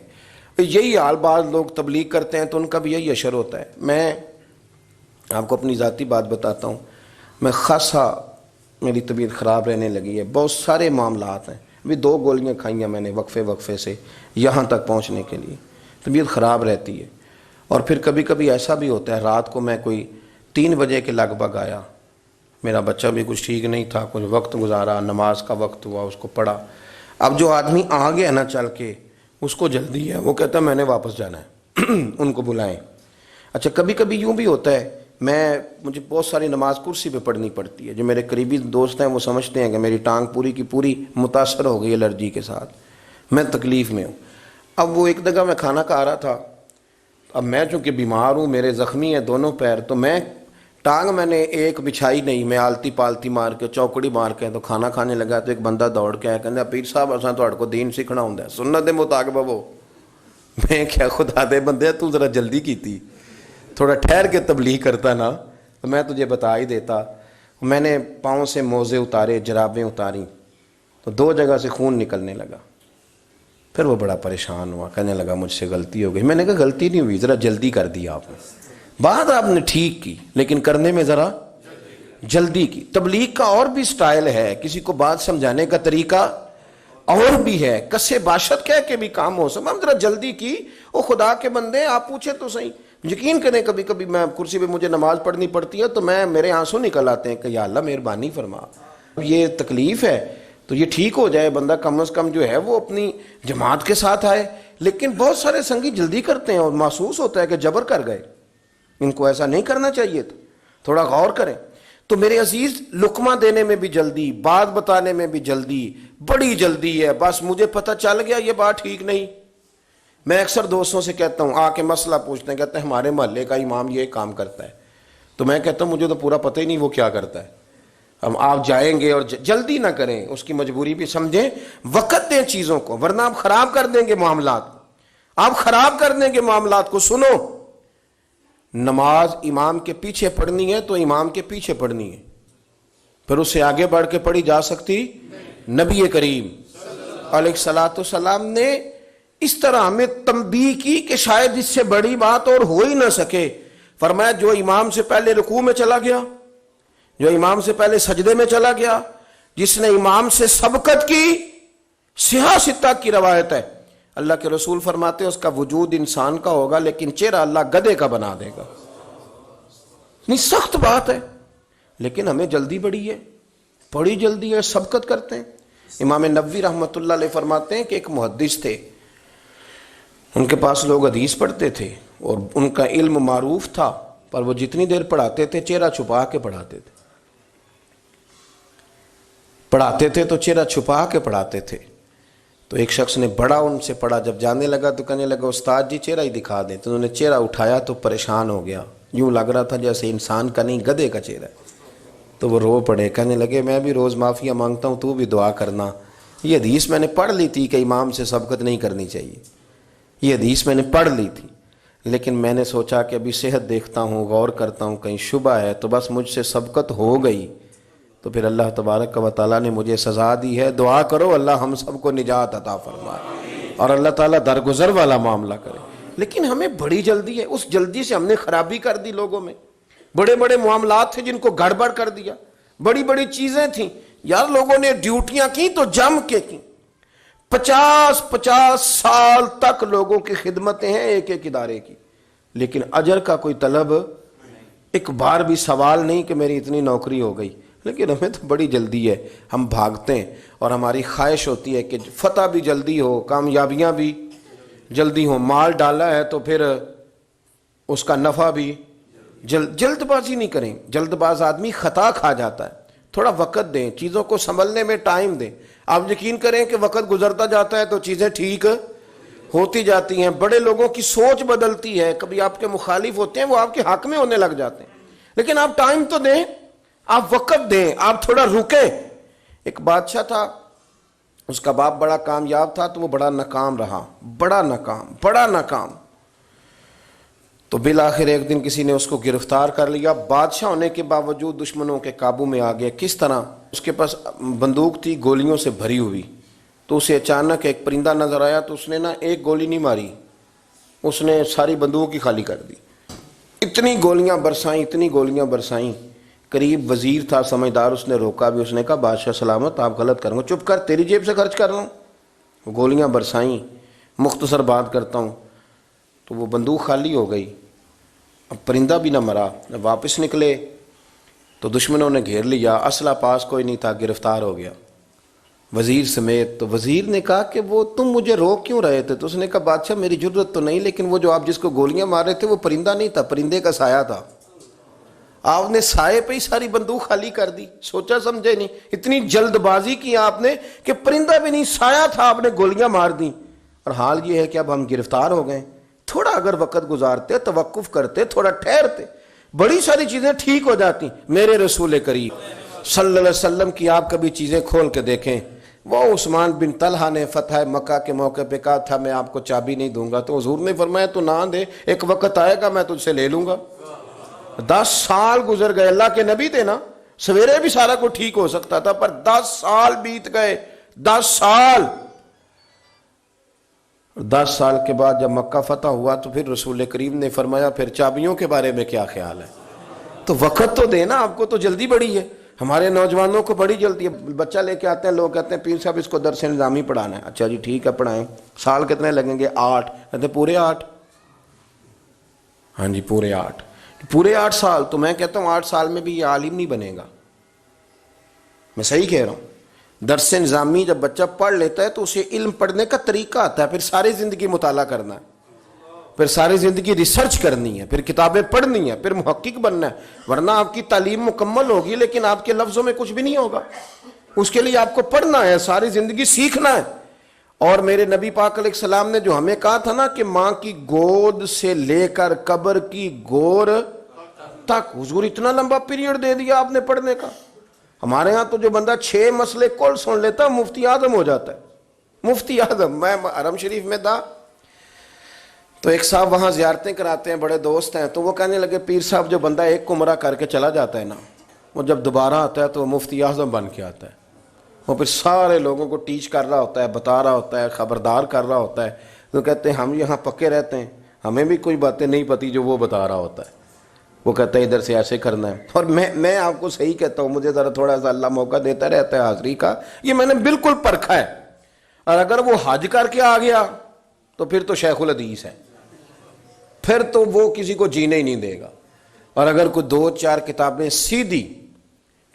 یہی حال بعض لوگ تبلیغ کرتے ہیں تو ان کا بھی یہی اشر ہوتا ہے۔ میں آپ کو اپنی ذاتی بات بتاتا ہوں، میں خاصا میری طبیعت خراب رہنے لگی ہے، بہت سارے معاملات ہیں، ابھی 2 گولیاں کھائی ہیں میں نے وقفے سے یہاں تک پہنچنے کے لیے، طبیعت خراب رہتی ہے۔ اور پھر کبھی کبھی ایسا بھی ہوتا ہے، رات کو میں کوئی 3 بجے کے لگ بھگ آیا، میرا بچہ بھی کچھ ٹھیک نہیں تھا، کچھ وقت گزارا، نماز کا وقت ہوا، اس کو پڑھا۔ اب جو آدمی آ گیا نا چل کے، اس کو جلدی ہے، وہ کہتا ہے میں نے واپس جانا ہے، ان کو بلائیں۔ اچھا کبھی کبھی یوں بھی ہوتا ہے، مجھے بہت ساری نماز کرسی پہ پڑھنی پڑتی ہے، جو میرے قریبی دوست ہیں وہ سمجھتے ہیں کہ میری ٹانگ پوری کی پوری متاثر ہو گئی الرجی کے ساتھ، میں تکلیف میں ہوں۔ اب وہ ایک جگہ میں کھانا کھا رہا تھا، اب میں چونکہ بیمار ہوں، میرے زخمی ہیں دونوں پیر، تو میں ٹانگ میں نے ایک بچھائی نہیں، میں آلتی پالتی مار کے چوکڑی مار کے تو کھانا کھانے لگا تو ایک بندہ دوڑ کے آیا، کہندا پیر صاحب اساں تہاڈے کو دین سیکھنا ہوندا ہے سنت دے مطابق وہ۔ میں کیا خدا دے بندے تو ذرا جلدی کیتی، تھوڑا ٹھہر کے تبلیغ کرتا نا تو میں تجھے بتا ہی دیتا۔ میں نے پاؤں سے موزے اتارے، جرابیں اتاری تو 2 جگہ سے خون نکلنے لگا۔ پھر وہ بڑا پریشان ہوا، کہنے لگا مجھ سے غلطی ہو گئی۔ میں نے کہا غلطی نہیں ہوئی، ذرا جلدی کر دی آپ نے، بات آپ نے ٹھیک کی لیکن کرنے میں ذرا جلدی کی۔ تبلیغ کا اور بھی سٹائل ہے، کسی کو بات سمجھانے کا طریقہ اور بھی ہے، کسے باشد کہہ کے بھی کام ہو سکتا۔ ہم ذرا جلدی کی۔ وہ خدا کے بندے آپ پوچھے تو صحیح، یقین کریں کبھی کبھی میں کرسی پہ مجھے نماز پڑھنی پڑتی ہے تو میرے آنسو نکل آتے ہیں کہ یا اللہ مہربانی فرما، یہ تکلیف ہے تو یہ ٹھیک ہو جائے، بندہ کم از کم جو ہے وہ اپنی جماعت کے ساتھ آئے۔ لیکن بہت سارے سنگی جلدی کرتے ہیں اور محسوس ہوتا ہے کہ جبر کر گئے، ان کو ایسا نہیں کرنا چاہیے تھا، تھوڑا غور کریں۔ تو میرے عزیز، لقمہ دینے میں بھی جلدی، بات بتانے میں بھی جلدی، بڑی جلدی ہے، بس مجھے پتہ چل گیا یہ بات ٹھیک نہیں۔ میں اکثر دوستوں سے کہتا ہوں، آ کے مسئلہ پوچھتے ہیں، کہتے ہیں ہمارے محلے کا امام یہ کام کرتا ہے، تو میں کہتا ہوں مجھے تو پورا پتہ ہی نہیں وہ کیا کرتا ہے۔ ہم آپ جائیں گے اور جلدی نہ کریں، اس کی مجبوری بھی سمجھیں، وقت دیں چیزوں کو، ورنہ آپ خراب کر دیں گے معاملات کو، آپ خراب کر دیں گے معاملات کو۔ سنو، نماز امام کے پیچھے پڑھنی ہے تو امام کے پیچھے پڑھنی ہے، پھر اس سے آگے بڑھ کے پڑھی جا سکتی۔ نبی کریم علیہ الصلوۃ والسلام نے اس طرح ہمیں تنبیہ کی کہ شاید اس سے بڑی بات اور ہو ہی نہ سکے۔ فرمایا جو امام سے پہلے رکوع میں چلا گیا، جو امام سے پہلے سجدے میں چلا گیا، جس نے امام سے سبقت کی، صحیح ستہ کی روایت ہے، اللہ کے رسول فرماتے ہیں اس کا وجود انسان کا ہوگا لیکن چہرہ اللہ گدھے کا بنا دے گا۔ نہیں، سخت بات ہے، لیکن ہمیں جلدی بڑی ہے، بڑی جلدی ہے، سبقت کرتے ہیں۔ امام نووی رحمۃ اللہ علیہ فرماتے ہیں کہ ایک محدث تھے، ان کے پاس لوگ حدیث پڑھتے تھے اور ان کا علم معروف تھا، پر وہ جتنی دیر پڑھاتے تھے چہرہ چھپا کے پڑھاتے تھے، پڑھاتے تھے تو چہرہ چھپا کے پڑھاتے تھے۔ تو ایک شخص نے بڑا ان سے پڑھا، جب جانے لگا تو کہنے لگا استاد جی چہرہ ہی دکھا دیں، تو انہوں نے چہرہ اٹھایا تو پریشان ہو گیا، یوں لگ رہا تھا جیسے انسان کا نہیں گدھے کا چہرہ ہے۔ تو وہ رو پڑے، کہنے لگے میں بھی روز معافیہ مانگتا ہوں، تو بھی دعا کرنا۔ یہ حدیث میں نے پڑھ لی تھی کہ امام سے سبقت نہیں کرنی چاہیے، یہ حدیث میں نے پڑھ لی تھی، لیکن میں نے سوچا کہ ابھی صحت دیکھتا ہوں، غور کرتا ہوں، کہیں شبہ ہے تو بس مجھ سے سبقت ہو گئی، تو پھر اللہ تبارک و تعالیٰ نے مجھے سزا دی ہے۔ دعا کرو اللہ ہم سب کو نجات عطا فرمائے اور اللہ تعالیٰ درگزر والا معاملہ کرے۔ لیکن ہمیں بڑی جلدی ہے، اس جلدی سے ہم نے خرابی کر دی لوگوں میں۔ بڑے بڑے معاملات تھے جن کو گڑبڑ کر دیا، بڑی بڑی چیزیں تھیں یار، لوگوں نے ڈیوٹیاں کی تو جم کے کی، 50 سال تک لوگوں کی خدمتیں ہیں ایک ایک ادارے کی، لیکن اجر کا کوئی طلب ایک بار بھی سوال نہیں کہ میری اتنی نوکری ہو گئی۔ لیکن ہمیں تو بڑی جلدی ہے، ہم بھاگتے ہیں اور ہماری خواہش ہوتی ہے کہ فتح بھی جلدی ہو، کامیابیاں بھی جلدی ہوں، مال ڈالا ہے تو پھر اس کا نفع بھی جلد بازی نہیں کریں۔ جلد باز آدمی خطا کھا جاتا ہے، تھوڑا وقت دیں، چیزوں کو سنبھلنے میں ٹائم دیں۔ آپ یقین کریں کہ وقت گزرتا جاتا ہے تو چیزیں ٹھیک ہوتی جاتی ہیں، بڑے لوگوں کی سوچ بدلتی ہے، کبھی آپ کے مخالف ہوتے ہیں وہ آپ کے حق میں ہونے لگ جاتے ہیں، لیکن آپ ٹائم تو دیں، آپ وقت دیں، آپ تھوڑا رکیں۔ ایک بادشاہ تھا، اس کا باپ بڑا کامیاب تھا تو وہ بڑا ناکام رہا، بڑا ناکام۔ تو بالآخر ایک دن کسی نے اس کو گرفتار کر لیا، بادشاہ ہونے کے باوجود دشمنوں کے قابو میں آ گیا۔ کس طرح؟ اس کے پاس بندوق تھی گولیوں سے بھری ہوئی، تو اسے اچانک ایک پرندہ نظر آیا تو اس نے ایک گولی نہیں ماری، اس نے ساری بندوق ہی خالی کر دی، اتنی گولیاں برسائیں۔ قریب وزیر تھا سمجھدار، اس نے روکا بھی، اس نے کہا بادشاہ سلامت آپ غلط کریں گے، چپ کر، تیری جیب سے خرچ کر رہا ہوں۔ گولیاں برسائیں، مختصر بات کرتا ہوں، تو وہ بندوق خالی ہو گئی، اب پرندہ بھی نہ مرا۔ واپس نکلے تو دشمنوں نے گھیر لیا، اسلحہ پاس کوئی نہیں تھا، گرفتار ہو گیا وزیر سمیت۔ تو وزیر نے کہا کہ وہ تم مجھے روک کیوں رہے تھے؟ تو اس نے کہا بادشاہ میری جرت تو نہیں، لیکن وہ جو آپ جس کو گولیاں مار رہے تھے وہ پرندہ نہیں تھا، پرندے کا سایہ تھا، آپ نے سائے پہ ہی ساری بندوق خالی کر دی، سوچا سمجھے نہیں، اتنی جلد بازی کی آپ نے کہ پرندہ بھی نہیں، سایہ تھا، آپ نے گولیاں مار دی۔ اور حال یہ ہے کہ اب ہم گرفتار ہو گئے، تھوڑا اگر وقت گزارتے، توقف کرتے، تھوڑا ٹھہرتے، بڑی ساری چیزیں ٹھیک ہو جاتی. میرے رسول کریم صلی اللہ علیہ وسلم کی آپ کبھی چیزیں کھول کے دیکھیں. وہ عثمان بن طلحہ نے فتح مکہ کے موقع پہ کہا تھا میں آپ کو چابی نہیں دوں گا، تو حضور نے فرمایا تو نہ دے، ایک وقت آئے گا میں تجھ سے لے لوں گا. 10 سال گزر گئے، اللہ کے نبی تھے نا، سویرے بھی سارا کچھ ٹھیک ہو سکتا تھا، پر 10 سال بیت گئے. 10 سال. 10 سال کے بعد جب مکہ فتح ہوا تو پھر رسول کریم نے فرمایا پھر چابیوں کے بارے میں کیا خیال ہے؟ تو وقت تو دینا، آپ کو تو جلدی بڑی ہے. ہمارے نوجوانوں کو بڑی جلدی ہے. بچہ لے کے آتے ہیں، لوگ کہتے ہیں پیر صاحب اس کو درس نظامی پڑھانا ہے. اچھا جی ٹھیک ہے پڑھائیں. سال کتنے لگیں گے؟ 8. کہتے ہیں پورے 8؟ ہاں جی پورے 8. پورے 8 سال. تو میں کہتا ہوں 8 سال میں بھی یہ عالم نہیں بنے گا. میں صحیح کہہ رہا ہوں. درس نظامی جب بچہ پڑھ لیتا ہے تو اسے علم پڑھنے کا طریقہ آتا ہے، پھر ساری زندگی مطالعہ کرنا ہے، پھر ساری زندگی ریسرچ کرنی ہے، پھر کتابیں پڑھنی ہے، پھر محقق بننا ہے. ورنہ آپ کی تعلیم مکمل ہوگی لیکن آپ کے لفظوں میں کچھ بھی نہیں ہوگا. اس کے لیے آپ کو پڑھنا ہے، ساری زندگی سیکھنا ہے. اور میرے نبی پاک علیہ السلام نے جو ہمیں کہا تھا نا کہ ماں کی گود سے لے کر قبر کی گور تک، حضور اتنا لمبا پیریڈ دے دیا آپ نے پڑھنے کا. ہمارے ہاں تو جو بندہ 6 مسئلے کل سن لیتا مفتی اعظم ہو جاتا ہے. مفتی اعظم. میں حرم شریف میں تھا تو ایک صاحب وہاں زیارتیں کراتے ہیں، بڑے دوست ہیں، تو وہ کہنے لگے پیر صاحب جو بندہ ایک عمرہ کر کے چلا جاتا ہے نا، وہ جب دوبارہ آتا ہے تو وہ مفتی اعظم بن کے آتا ہے. وہ پھر سارے لوگوں کو ٹیچ کر رہا ہوتا ہے، بتا رہا ہوتا ہے، خبردار کر رہا ہوتا ہے. تو کہتے ہیں ہم یہاں پکے رہتے ہیں، ہمیں بھی کوئی باتیں نہیں پتی جو وہ بتا رہا ہوتا ہے. وہ کہتا ہے ادھر سے ایسے کرنا ہے. اور میں آپ کو صحیح کہتا ہوں، مجھے ذرا تھوڑا سا اللہ موقع دیتا رہتا ہے حاضری کا، یہ میں نے بالکل پرکھا ہے. اور اگر وہ حج کر کے آ گیا تو پھر تو شیخ الحدیث ہے، پھر تو وہ کسی کو جینے ہی نہیں دے گا. اور اگر کوئی 2-4 کتابیں سیدھی،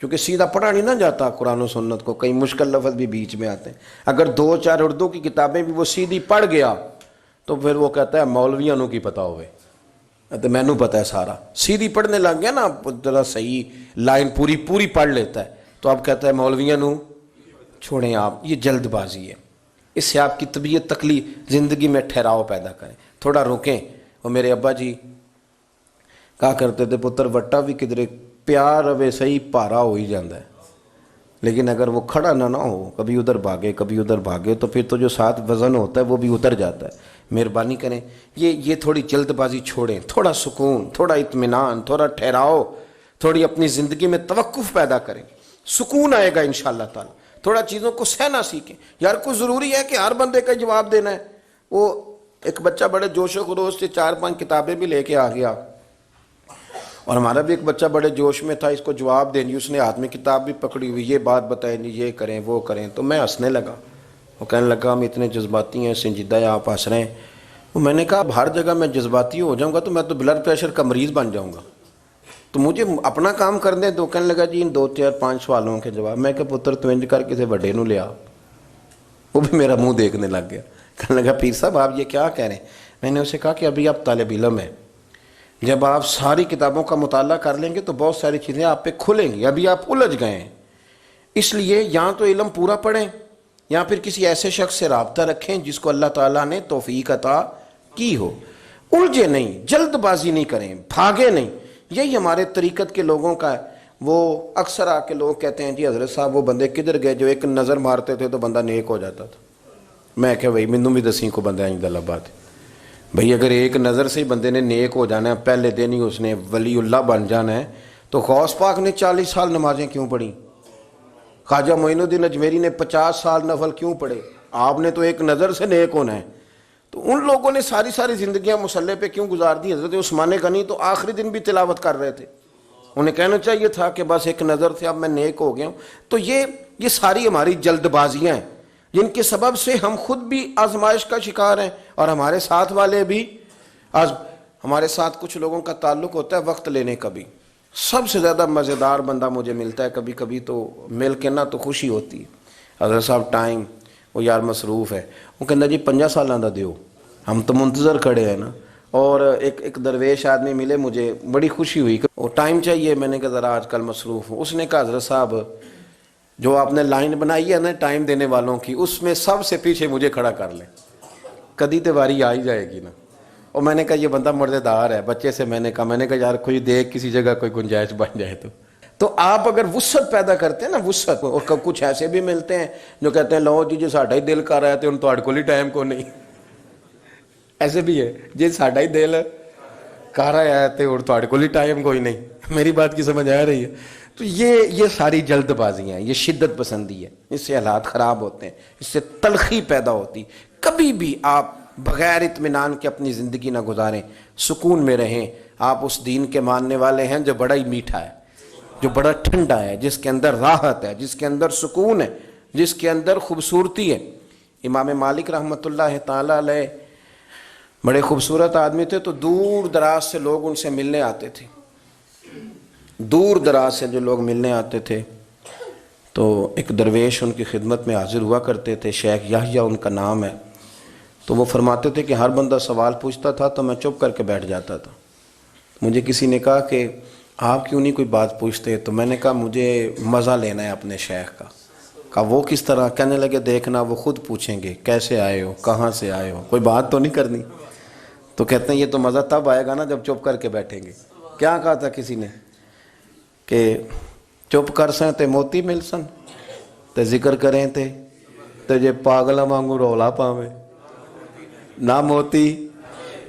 کیونکہ سیدھا پڑھا نہیں نہ جاتا قرآن و سنت کو، کئی مشکل لفظ بھی بیچ میں آتے ہیں، اگر 2-4 اردو کی کتابیں بھی وہ سیدھی پڑھ گیا تو پھر وہ کہتا ہے مولویاں نو کی پتہ ہوئے، تو میں نو پتہ ہے سارا. سیدھی پڑھنے لگ گیا نا، ذرا صحیح لائن پوری پڑھ لیتا ہے تو اب کہتا ہے مولویاں نو چھوڑیں آپ. یہ جلد بازی ہے، اس سے آپ کی طبیعت تکلیف، زندگی میں ٹھہراؤ پیدا کریں، تھوڑا روکیں. اور میرے ابا جی کہا کرتے تھے پتر وٹا بھی کدھر پیار اوے صحیح پارا ہو ہی جاتا ہے، لیکن اگر وہ کھڑا نہ ہو، کبھی ادھر بھاگے تو پھر تو جو ساتھ وزن ہوتا ہے وہ بھی اتر جاتا ہے. مہربانی کریں یہ تھوڑی جلد بازی چھوڑیں، تھوڑا سکون، تھوڑا اطمینان، تھوڑا ٹھہراؤ، تھوڑی اپنی زندگی میں توقف پیدا کریں، سکون آئے گا انشاءاللہ تعالی. تھوڑا چیزوں کو سہنا سیکھیں. یار کوئی ضروری ہے کہ ہر بندے کا جواب دینا ہے؟ وہ ایک بچہ بڑے جوش و خروش سے 4-5 کتابیں بھی لے کے آ گیا، اور ہمارا بھی ایک بچہ بڑے جوش میں تھا اس کو جواب دینی، اس نے ہاتھ میں کتاب بھی پکڑی ہوئی، یہ بات بتائیں یہ کریں وہ کریں. تو میں ہنسنے لگا. وہ کہنے لگا ہم اتنے جذباتی ہیں، سنجیدہ ہیں، آپ ہنس رہے ہیں. میں نے کہا اب ہر جگہ میں جذباتی ہو جاؤں گا تو میں تو بلڈ پریشر کا مریض بن جاؤں گا، تو مجھے اپنا کام کر دیں. تو کہنے لگا جی ان 2-4-5 سوالوں کے جواب. میں کہ پتر تو انج کر کسی بڑے نو لیا. وہ بھی میرا منہ دیکھنے لگ گیا. کہنے لگا پیر صاحب آپ یہ کیا کہہ رہے ہیں؟ میں نے اسے کہا کہ ابھی آپ طالب علم ہیں، جب آپ ساری کتابوں کا مطالعہ کر لیں گے تو بہت ساری چیزیں آپ پہ کھلیں گی. ابھی آپ الجھ گئے ہیں، اس لیے یا تو علم پورا پڑھیں یا پھر کسی ایسے شخص سے رابطہ رکھیں جس کو اللہ تعالیٰ نے توفیق عطا کی ہو. الجھے نہیں، جلد بازی نہیں کریں، بھاگے نہیں. یہی ہمارے طریقت کے لوگوں کا ہے. وہ اکثر آ کے لوگ کہتے ہیں جی حضرت صاحب وہ بندے کدھر گئے جو ایک نظر مارتے تھے تو بندہ نیک ہو جاتا تھا. میں کہ بھائی مینوں بھی دسیں کو بندہ آئندہ لبات ہے. بھئی اگر ایک نظر سے ہی بندے نے نیک ہو جانا ہے، پہلے دن ہی اس نے ولی اللہ بن جانا ہے، تو غوث پاک نے 40 سال نمازیں کیوں پڑھی؟ خواجہ معین الدین اجمیری نے 50 سال نفل کیوں پڑھے؟ آپ نے تو ایک نظر سے نیک ہونا ہے. تو ان لوگوں نے ساری زندگیاں مصلے پہ کیوں گزار دی؟ حضرت عثمان غنی تو آخری دن بھی تلاوت کر رہے تھے. انہیں کہنا چاہیے تھا کہ بس ایک نظر سے اب میں نیک ہو گیا ہوں. تو یہ ساری ہماری جلد بازیاں ہیں جن کے سبب سے ہم خود بھی آزمائش کا شکار ہیں اور ہمارے ساتھ والے بھی. ہمارے ساتھ کچھ لوگوں کا تعلق ہوتا ہے وقت لینے کا بھی. سب سے زیادہ مزیدار بندہ مجھے ملتا ہے کبھی کبھی تو مل کے نا تو خوشی ہوتی ہے. حضرت صاحب ٹائم، وہ یار مصروف ہے. وہ کہنا جی 50 سالاں دا دیو، ہم تو منتظر کھڑے ہیں نا. اور ایک درویش آدمی ملے، مجھے بڑی خوشی ہوئی کہ وہ ٹائم چاہیے. میں نے کہا ذرا آج کل مصروف ہوں. اس نے کہا حضرت صاحب جو آپ نے لائن بنائی ہے نا ٹائم دینے والوں کی، اس میں سب سے پیچھے مجھے کھڑا کر لیں، کدی تے واری آ ہی جائے گی نا. اور میں نے کہا یہ بندہ مردار ہے، بچے سے میں نے کہا یار کوئی دیکھ کسی جگہ کوئی گنجائش بن جائے تو آپ اگر وسعت پیدا کرتے ہیں نا، وسعت، اور کچھ ایسے بھی ملتے ہیں جو کہتے ہیں لو جی ساڈا ہی دل کر رہا ہے تو تہاڈے کول ہی ٹائم کو نہیں، ایسے بھی ہے جی ساڈا ہی دل کر رہا ہے تو تہاڈے کول ہی ٹائم کوئی نہیں۔ میری بات کی سمجھ آ رہی ہے؟ تو یہ ساری جلد بازیاں ہیں، یہ شدت پسندی ہے، اس سے حالات خراب ہوتے ہیں، اس سے تلخی پیدا ہوتی۔ کبھی بھی آپ بغیر اطمینان کے اپنی زندگی نہ گزاریں، سکون میں رہیں۔ آپ اس دین کے ماننے والے ہیں جو بڑا ہی میٹھا ہے، جو بڑا ٹھنڈا ہے، جس کے اندر راحت ہے، جس کے اندر سکون ہے، جس کے اندر خوبصورتی ہے۔ امام مالک رحمۃ اللہ تعالی علیہ بڑے خوبصورت آدمی تھے، تو دور دراز سے لوگ ان سے ملنے آتے تھے، دور دراز سے جو لوگ ملنے آتے تھے تو ایک درویش ان کی خدمت میں حاضر ہوا کرتے تھے، شیخ یحییٰ ان کا نام ہے۔ تو وہ فرماتے تھے کہ ہر بندہ سوال پوچھتا تھا تو میں چپ کر کے بیٹھ جاتا تھا۔ مجھے کسی نے کہا کہ آپ کیوں نہیں کوئی بات پوچھتے؟ تو میں نے کہا مجھے مزہ لینا ہے اپنے شیخ کا۔ کہا وہ کس طرح؟ کہنے لگے دیکھنا وہ خود پوچھیں گے کیسے آئے ہو، کہاں سے آئے ہو، کوئی بات تو نہیں کرنی۔ تو کہتے ہیں یہ تو مزہ تب آئے گا نا جب چپ کر کے بیٹھیں گے۔ کیا کہا تھا کسی نے کہ چپ کر سیں تے موتی مل سن، تے ذکر کریں تے جے پاگلا وانگو رولا پاویں، نہ موتی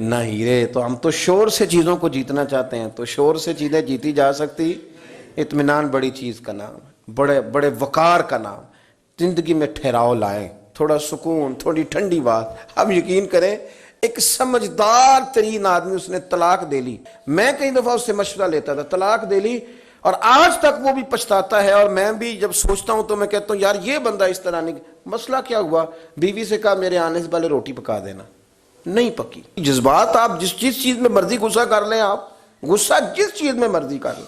نہ ہیرے۔ تو ہم تو شور سے چیزوں کو جیتنا چاہتے ہیں، تو شور سے چیزیں جیتی جا سکتی؟ اطمینان بڑی چیز کا نام ہے، بڑے وقار کا نام۔ زندگی میں ٹھہراؤ لائیں، تھوڑا سکون، تھوڑی ٹھنڈی بات۔ اب یقین کریں ایک سمجھدار ترین آدمی، اس نے طلاق دے لی۔ میں کئی دفعہ اس سے مشورہ لیتا تھا، طلاق دے لی، اور آج تک وہ بھی پچھتاتا ہے، اور میں بھی جب سوچتا ہوں تو میں کہتا ہوں یار یہ بندہ اس طرح نہیں۔ مسئلہ کیا ہوا؟ بیوی سے کہا میرے آنے سے پہلے روٹی پکا دینا، نہیں پکی۔ جذبات آپ جس چیز میں مرضی غصہ کر لیں، آپ غصہ جس چیز میں مرضی کر لیں،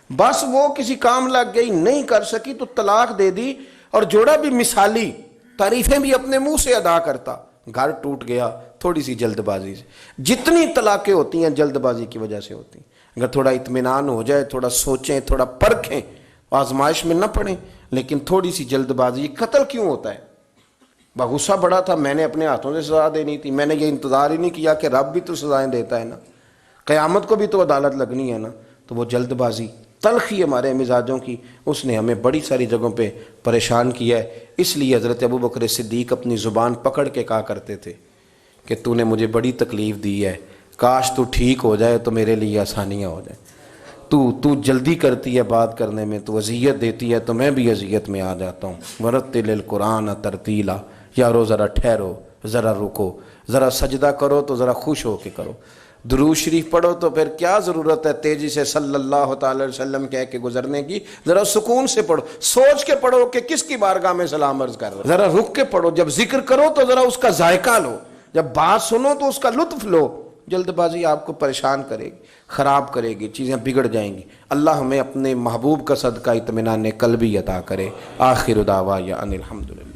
بس وہ کسی کام لگ گئی، نہیں کر سکی تو طلاق دے دی، اور جوڑا بھی مثالی، تعریفیں بھی اپنے منہ سے ادا کرتا، گھر ٹوٹ گیا تھوڑی سی جلد بازی سے۔ جتنی طلاقیں ہوتی ہیں جلد بازی کی وجہ سے ہوتی ہیں۔ اگر تھوڑا اطمینان ہو جائے، تھوڑا سوچیں، تھوڑا پرکھیں، آزمائش میں نہ پڑیں، لیکن تھوڑی سی جلد بازی۔ قتل کیوں ہوتا ہے؟ غصہ بڑا تھا، میں نے اپنے ہاتھوں سے سزا دینی تھی، میں نے یہ انتظار ہی نہیں کیا کہ رب بھی تو سزائیں دیتا ہے نا، قیامت کو بھی تو عدالت لگنی ہے نا۔ تو وہ جلد بازی، تلخی ہمارے مزاجوں کی، اس نے ہمیں بڑی ساری جگہوں پہ پریشان کیا ہے۔ اس لیے حضرت ابوبکر صدیق اپنی زبان پکڑ کے کہا کرتے تھے کہ تو نے مجھے بڑی تکلیف دی ہے، کاش تو ٹھیک ہو جائے تو میرے لیے آسانیاں ہو جائیں۔ تو جلدی کرتی ہے بات کرنے میں، تو اذیت دیتی ہے تو میں بھی اذیت میں آ جاتا ہوں۔ ورتل القرآن ترتیلا، یارو ذرا ٹھہرو، ذرا رکو، ذرا سجدہ کرو تو ذرا خوش ہو کے کرو۔ درود شریف پڑھو تو پھر کیا ضرورت ہے تیزی سے صلی اللہ تعالی علیہ وسلم کہہ کے گزرنے کی؟ ذرا سکون سے پڑھو، سوچ کے پڑھو کہ کس کی بارگاہ میں سلام عرض کر رہے ہو، ذرا رک کے پڑھو۔ جب ذکر کرو تو ذرا اس کا ذائقہ لو، جب بات سنو تو اس کا لطف لو۔ جلد بازی آپ کو پریشان کرے گی، خراب کرے گی، چیزیں بگڑ جائیں گی۔ اللہ ہمیں اپنے محبوب کا صدقہ اطمینان قلبی عطا کرے۔ آخر دعوانا ان الحمدللہ۔